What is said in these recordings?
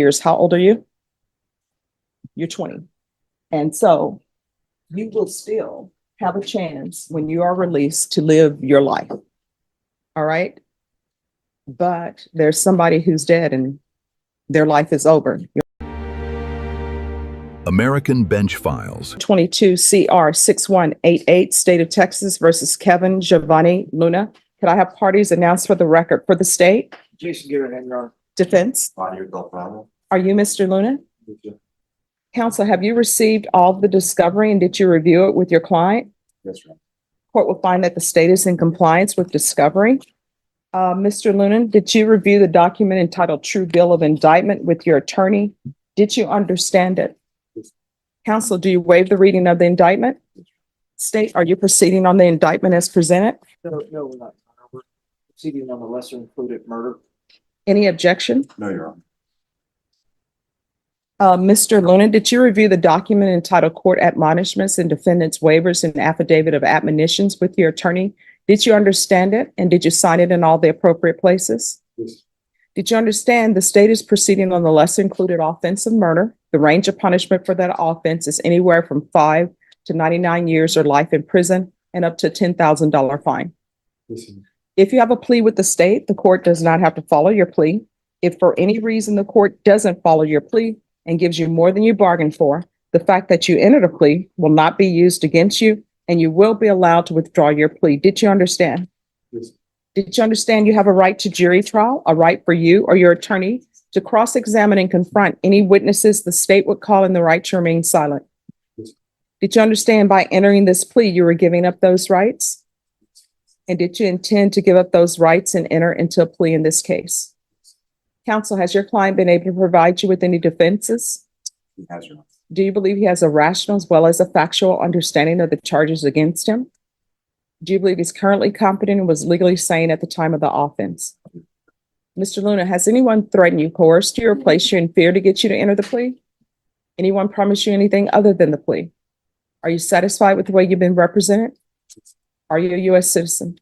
years. How old are you? You're 20. And so you will still have a chance when you are released to live your life. All right. But there's somebody who's dead and their life is over. American Bench Files. 22 CR 6188, State of Texas versus Kevin Giovanni Luna. Could I have parties announced for the record for the state? Jason Garrett, Your Honor. Defense. Are you Mr. Luna? Counsel, have you received all the discovery and did you review it with your client? Yes, sir. Court will find that the state is in compliance with discovery. Mr. Luna, did you review the document entitled True Bill of Indictment with your attorney? Did you understand it? Yes. Counsel, do you waive the reading of the indictment? State, are you proceeding on the indictment as presented? No, we're not. We're proceeding on the lesser included murder. Any objection? No, Your Honor. Mr. Luna, did you review the document entitled Court Admonishments and Defendant's Waivers and Affidavit of Admonitions with your attorney? Did you understand it and did you sign it in all the appropriate places? Yes. Did you understand the state is proceeding on the lesser included offense of murder? The range of punishment for that offense is anywhere from 5 to 99 years or life in prison and up to a $10,000 fine. Yes, sir. If you have a plea with the state, the court does not have to follow your plea. If for any reason the court doesn't follow your plea and gives you more than you bargained for, the fact that you entered a plea will not be used against you and you will be allowed to withdraw your plea. Did you understand? Yes. Did you understand you have a right to jury trial, a right for you or your attorney to cross-examine and confront any witnesses the state would call in the right to remain silent? Yes. Did you understand by entering this plea, you were giving up those rights? And did you intend to give up those rights and enter into a plea in this case? Counsel, has your client been able to provide you with any defenses? He has, Your Honor. Do you believe he has a rational as well as a factual understanding of the charges against him? Do you believe he's currently competent and was legally sane at the time of the offense? Mr. Luna, has anyone threatened you, coerced you, or placed you in fear to get you to enter the plea? Anyone promised you anything other than the plea? Are you satisfied with the way you've been represented? Are you a U.S. citizen?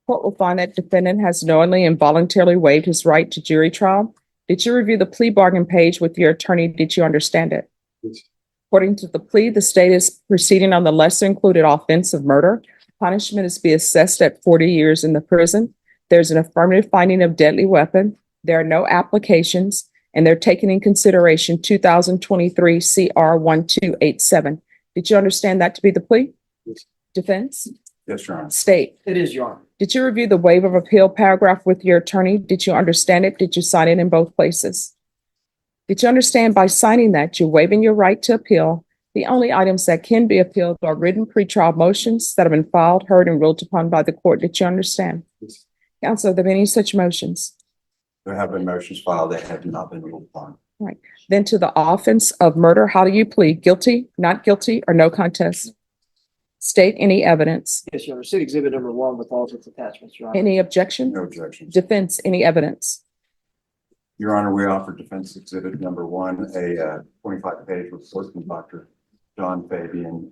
Court will find that defendant has knowingly and voluntarily waived his right to jury trial. Did you review the plea bargain page with your attorney? Did you understand it? Yes. According to the plea, the state is proceeding on the lesser included offense of murder. Punishment is to be assessed at 40 years in the prison. There's an affirmative finding of deadly weapon. There are no applications, and they're taking in consideration 2023 CR 1287. Did you understand that to be the plea? Yes. Defense? Yes, Your Honor. State. It is, Your Honor. Did you review the waiver of appeal paragraph with your attorney? Did you understand it? Did you sign it in both places? Did you understand by signing that you're waiving your right to appeal? The only items that can be appealed are written pretrial motions that have been filed, heard, and ruled upon by the court. Did you understand? Yes. Counsel, are there any such motions? There have been motions filed that have not been ruled upon. Then to the offense of murder, how do you plead? Guilty, not guilty, or no contest? State any evidence. Yes, Your Honor. State exhibit number 1 with all of its attachments, Your Honor. Any objection? No objections. Defense, any evidence? Your Honor, we offered defense exhibit number 1, a 25-page report from Dr. John Fabian.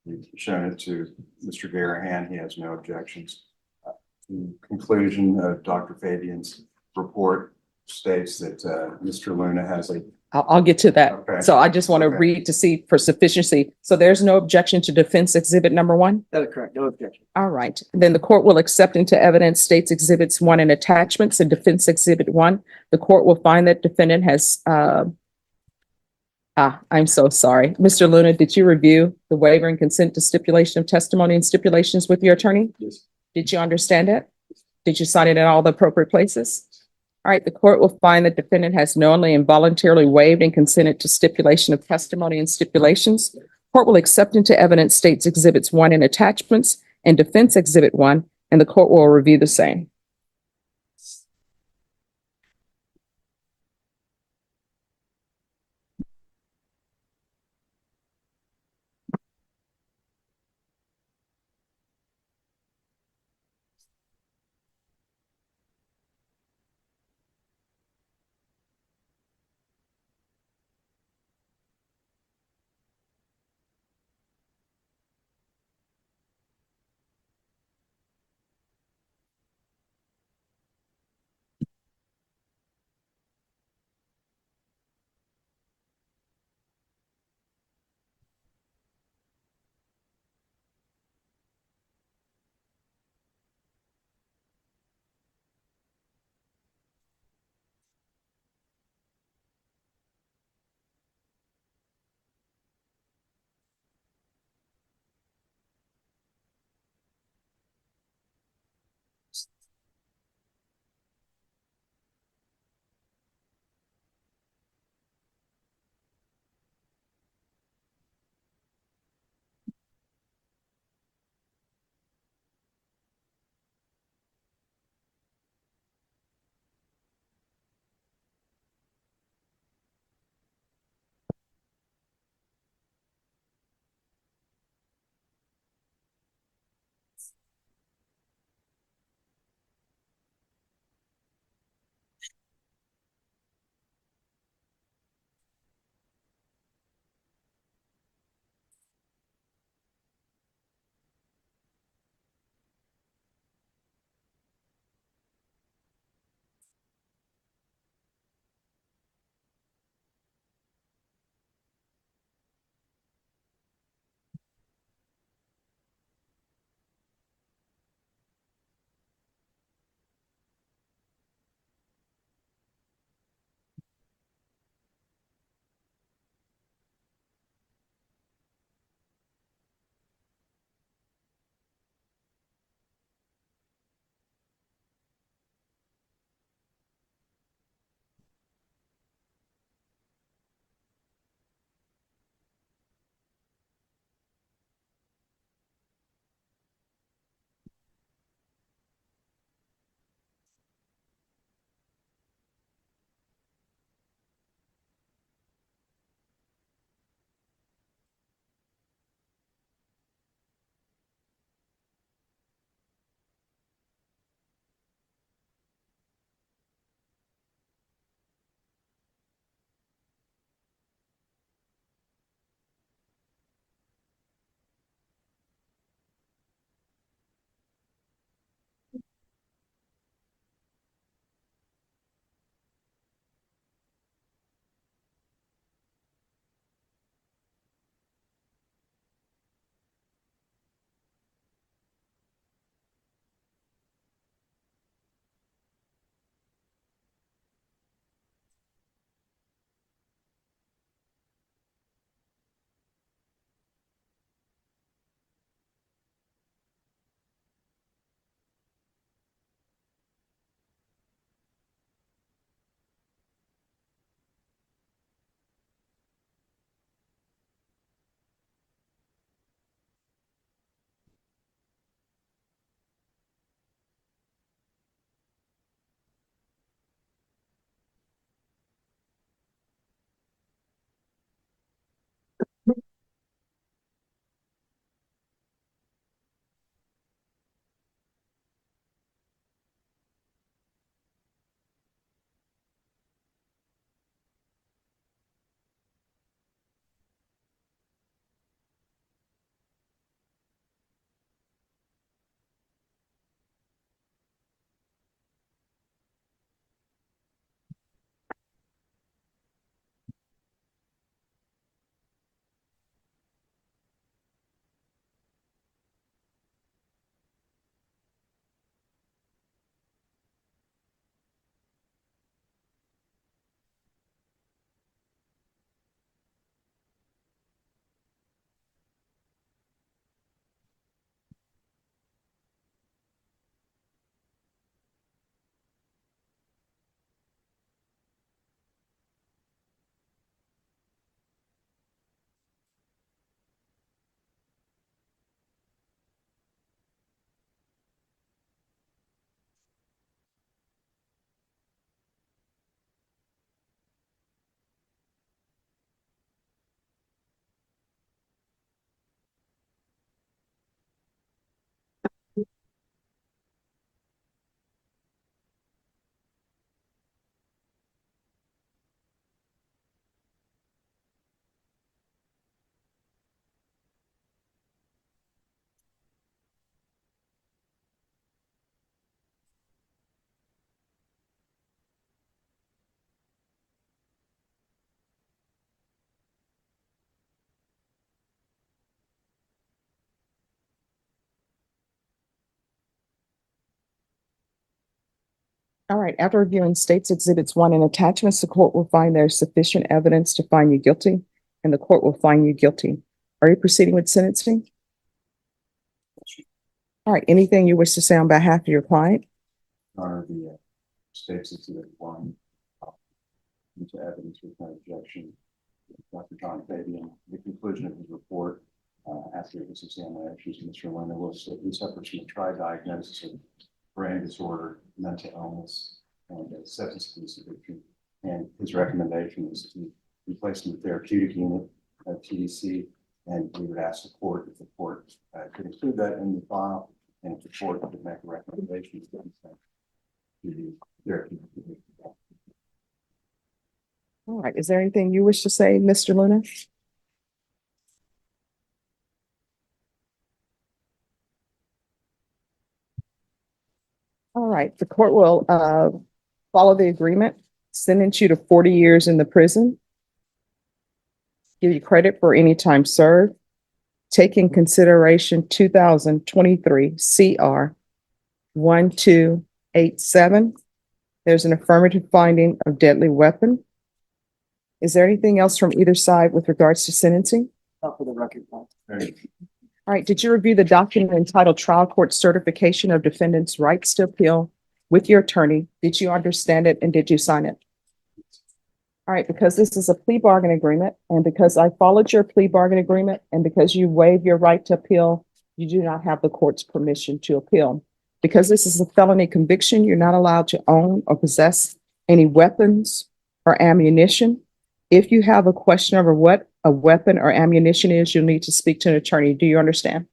We've shown it to Mr. Garahan. He has no objections. The conclusion of Dr. Fabian's report states that Mr. Luna has a I'll get to that. Okay. So I just want to Okay. read to see for sufficiency. So there's no objection to defense exhibit number 1? That is correct. No objection. All right. Then the court will accept into evidence states exhibits 1 and attachments and defense exhibit 1. The court will find that defendant has, I'm so sorry. Mr. Luna, did you review the waiver and consent to stipulation of testimony and stipulations with your attorney? Yes. Did you understand it? Did you sign it in all the appropriate places? All right, the court will find that defendant has knowingly and voluntarily waived and consented to stipulation of testimony and stipulations. Court will accept into evidence states exhibits 1 and attachments and defense exhibit 1, and the court will review the same. All right, after reviewing states exhibits 1 and attachments, the court will find there's sufficient evidence to find you guilty, and the court will find you guilty. Are you proceeding with sentencing? All right, anything you wish to say on behalf of your client? Your Honor, the state's exhibit 1 into evidence with no objection. Dr. John Fabian, the conclusion of his report after his examinations, Mr. Luna he suffers from a tri-diagnosis of brain disorder, mental illness, and substance abuse addiction. And his recommendation is to be placed in the therapeutic unit of TDC. And we would ask the court if the court could include that in the file, and if the court could make a recommendation to the therapeutic unit. All right, is there anything you wish to say, Mr. Luna? All right, the court will follow the agreement, sentence you to 40 years in the prison, give you credit for any time served, take in consideration 2023 CR 1287. There's an affirmative finding of deadly weapon. Is there anything else from either side with regards to sentencing? Not for the record. Paul. All right, did you review the document entitled Trial Court Certification of Defendant's Rights to Appeal with your attorney? Did you understand it and did you sign it? All right, because this is a plea bargain agreement and because I followed your plea bargain agreement and because you waived your right to appeal, you do not have the court's permission to appeal. Because this is a felony conviction, you're not allowed to own or possess any weapons or ammunition. If you have a question over what a weapon or ammunition is, you'll need to speak to an attorney. Do you understand?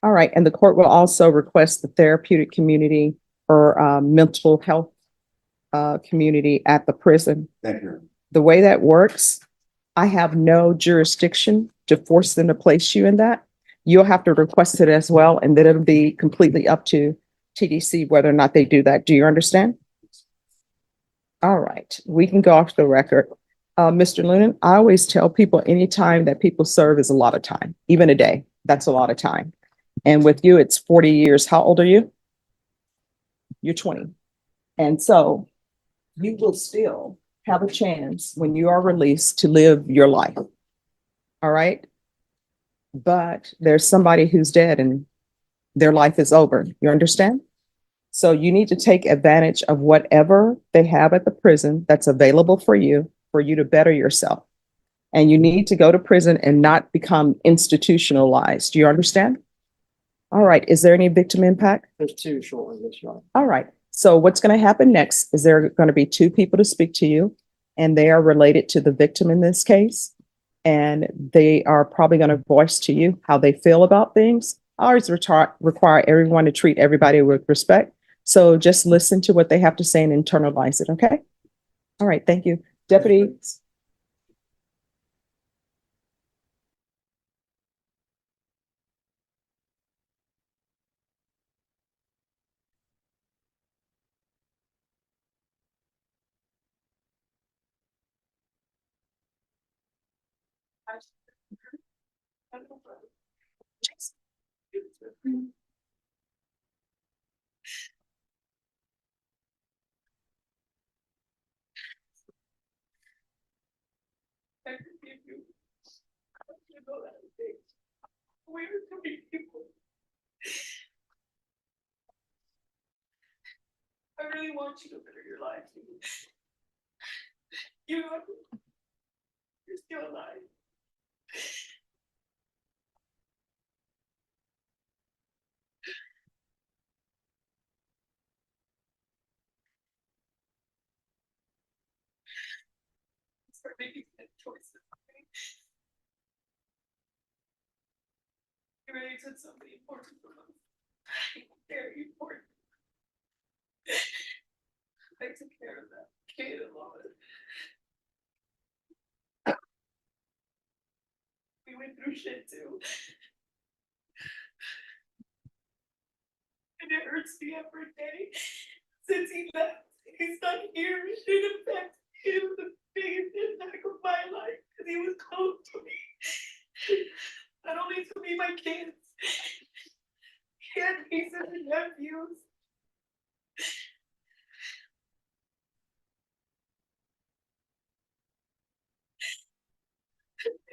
All right. And the court will also request the therapeutic community or mental health community at the prison. Thank you. The way that works, I have no jurisdiction to force them to place you in that. You'll have to request it as well, and then it'll be completely up to TDC whether or not they do that. Do you understand? All right. We can go off the record. Mr. Lunan, I always tell people anytime that people serve is a lot of time, even a day. That's a lot of time. And with you, it's 40 years. How old are you? You're 20. And so you will still have a chance when you are released to live your life. All right. But there's somebody who's dead and their life is over. You understand? So you need to take advantage of whatever they have at the prison that's available for you to better yourself. And you need to go to prison and not become institutionalized. Do you understand? All right. Is there any victim impact? There's 2 short ones, Your Honor. All right. So what's going to happen next is there are going to be 2 people to speak to you, and they are related to the victim in this case. And they are probably going to voice to you how they feel about things. I always require everyone to treat everybody with respect. So just listen to what they have to say and internalize it. Okay. All right. Thank you. Deputy. I really want you to better your life. You know, you're still alive. Start making good choices. You really said something important for us. Very important. I took care of that kid alone. We went through shit too. And it hurts me every day. Since he left, he's not here. It affects him the biggest impact of my life because he was close to me. Not only to me, my kids. He had nieces and nephews.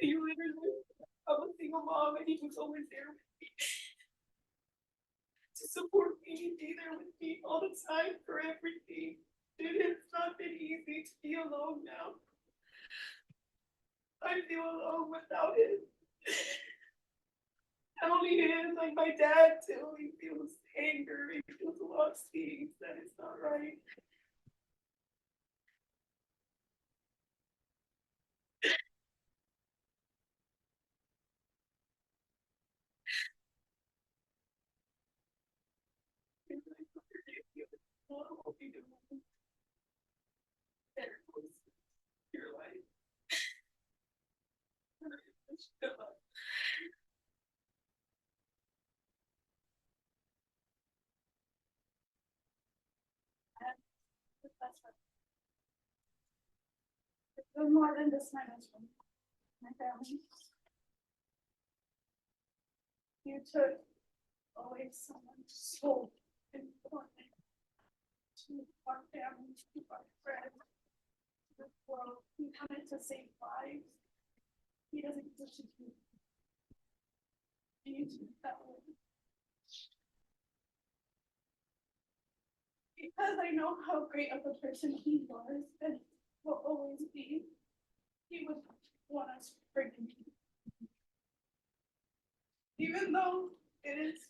He literally, I'm a single mom and he was always there with me to support me, be there with me all the time for everything. It has not been easy to be alone now. I feel alone without him. Not only him, like my dad too, he feels anger, he feels a lot of things that is not right. What will be doing better for your life? Good luck. That's right. It's more than just my husband, my family. You took away someone so important to our family, to our friends, to the world. He wanted to save lives. He doesn't get to do. You took that away. Because I know how great of a person he was and will always be, he would want us to forgive him. Even though it is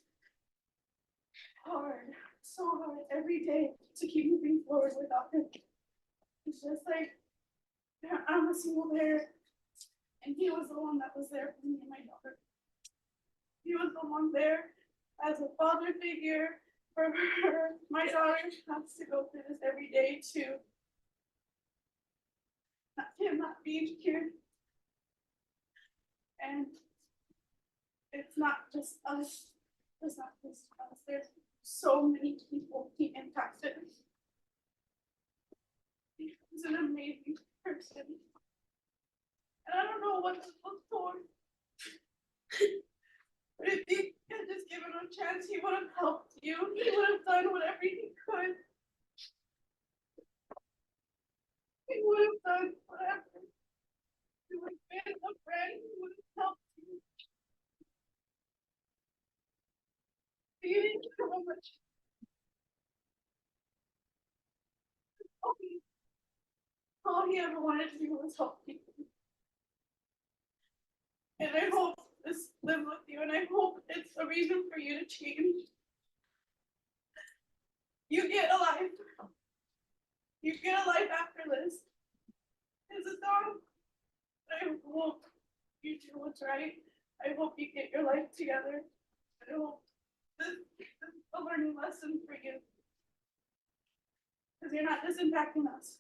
hard, so hard every day to keep moving forward without him. It's just like, I'm a single parent, and he was the one that was there for me and my daughter. He was the one there as a father figure for her. My daughter has to go through this every day too. Him not being here. And it's not just us. It's not just us. There's so many people he impacted. He was an amazing person. And I don't know what to look for. But if he had just given him a chance, he would have helped you. He would have done whatever he could. He would have done whatever. He would have been a friend. He would have helped you. He didn't care how much. All he ever wanted to do was help people. And I hope this lives with you, and I hope it's a reason for you to change. You get a life. You get a life after this. It's a song. I hope you do what's right. I hope you get your life together. I hope this is a learning lesson for you. Because you're not just impacting us.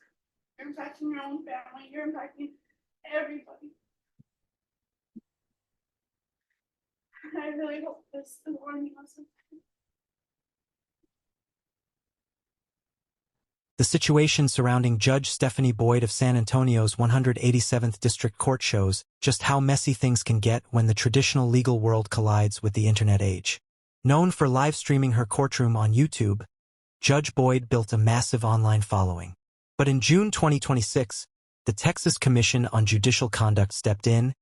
You're impacting your own family. You're impacting everybody. And I really hope this is a learning lesson. The situation surrounding Judge Stephanie Boyd of San Antonio's 187th District Court shows just how messy things can get when the traditional legal world collides with the internet age. Known for live streaming her courtroom on YouTube, Judge Boyd built a massive online following. But in June 2026, the Texas Commission on Judicial Conduct stepped in,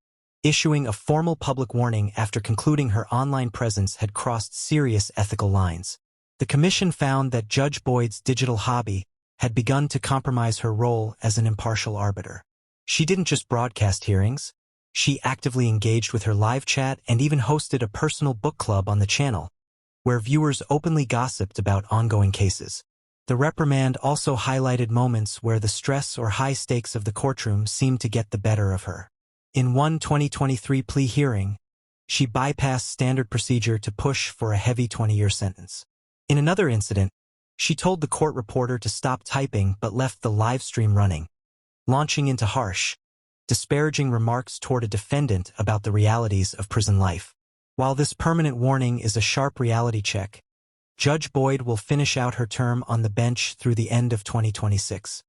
issuing a formal public warning after concluding her online presence had crossed serious ethical lines. The commission found that Judge Boyd's digital hobby had begun to compromise her role as an impartial arbiter. She didn't just broadcast hearings, she actively engaged with her live chat and even hosted a personal book club on the channel, where viewers openly gossiped about ongoing cases. The reprimand also highlighted moments where the stress or high stakes of the courtroom seemed to get the better of her. In one 2023 plea hearing, she bypassed standard procedure to push for a heavy 20-year sentence. In another incident, she told the court reporter to stop typing but left the live stream running, launching into harsh, disparaging remarks toward a defendant about the realities of prison life. While this permanent warning is a sharp reality check, Judge Boyd will finish out her term on the bench through the end of 2026.